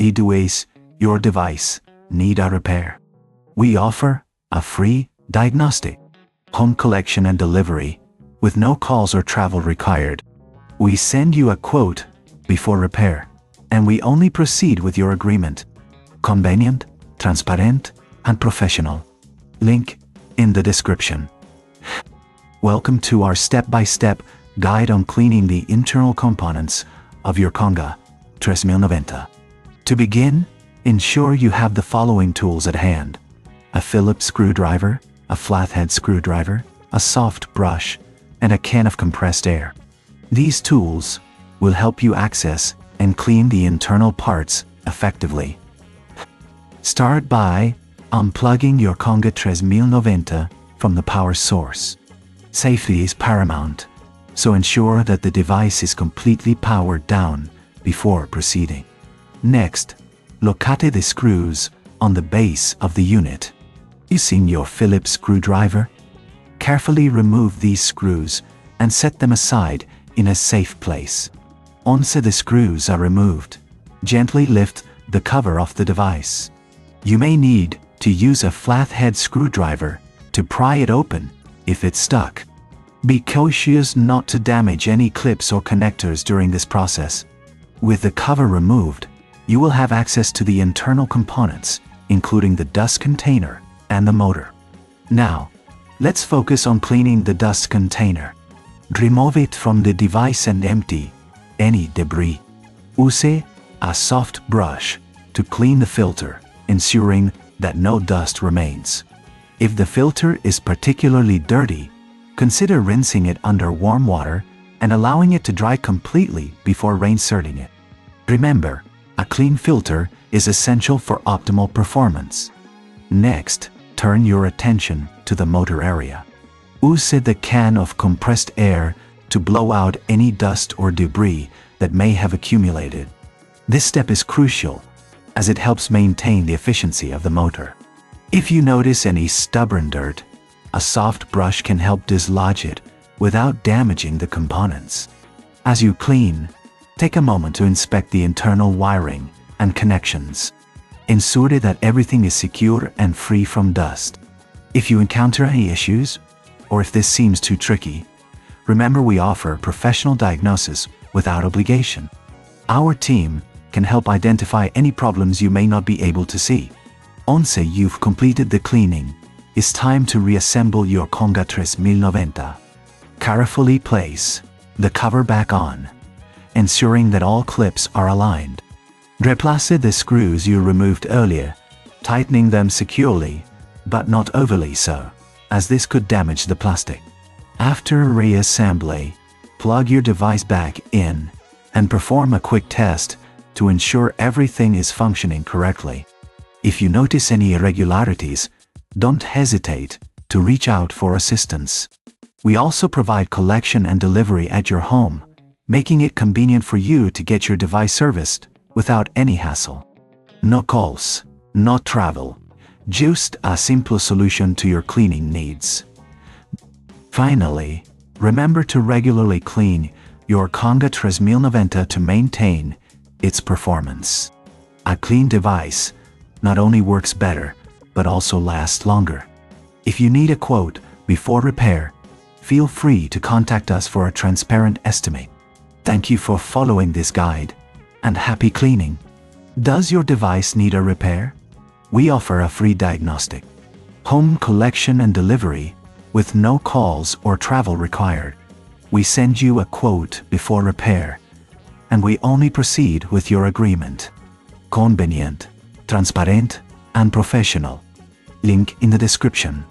Either your device need a repair. We offer a free diagnostic, home collection and delivery, with no calls or travel required. We send you a quote before repair, and we only proceed with your agreement. Convenient, transparent, and professional. Link in the description. Welcome to our step-by-step guide on cleaning the internal components of your Conga 3090. To begin, ensure you have the following tools at hand: a Phillips screwdriver, a flathead screwdriver, a soft brush, and a can of compressed air. These tools will help you access and clean the internal parts effectively. Start by unplugging your Conga 3090 from the power source. Safety is paramount, so ensure that the device is completely powered down before proceeding. Next, locate the screws on the base of the unit. Using your Phillips screwdriver, carefully remove these screws and set them aside in a safe place. Once the screws are removed, gently lift the cover off the device. You may need to use a flathead screwdriver to pry it open if it's stuck. Be cautious not to damage any clips or connectors during this process. With the cover removed, you will have access to the internal components, including the dust container and the motor. Now, let's focus on cleaning the dust container. Remove it from the device and empty any debris. Use a soft brush to clean the filter, ensuring that no dust remains. If the filter is particularly dirty, consider rinsing it under warm water and allowing it to dry completely before reinserting it. Remember, a clean filter is essential for optimal performance. Next, turn your attention to the motor area. Use the can of compressed air to blow out any dust or debris that may have accumulated. This step is crucial, as it helps maintain the efficiency of the motor. If you notice any stubborn dirt, a soft brush can help dislodge it without damaging the components. As you clean, take a moment to inspect the internal wiring and connections. Ensure that everything is secure and free from dust. If you encounter any issues, or if this seems too tricky, remember we offer professional diagnosis without obligation. Our team can help identify any problems you may not be able to see. Once you've completed the cleaning, it's time to reassemble your Conga 3090. Carefully place the cover back on, ensuring that all clips are aligned. Replace the screws you removed earlier, tightening them securely, but not overly so, as this could damage the plastic. After reassembly, plug your device back in and perform a quick test to ensure everything is functioning correctly. If you notice any irregularities, don't hesitate to reach out for assistance. We also provide collection and delivery at your home, making it convenient for you to get your device serviced without any hassle. No calls, no travel, just a simple solution to your cleaning needs. Finally, remember to regularly clean your Conga 3090 to maintain its performance. A clean device not only works better, but also lasts longer. If you need a quote before repair, feel free to contact us for a transparent estimate. Thank you for following this guide, and happy cleaning. Does your device need a repair? We offer a free diagnostic, home collection and delivery with no calls or travel required. We send you a quote before repair, and we only proceed with your agreement. Convenient, transparent, and professional. Link in the description.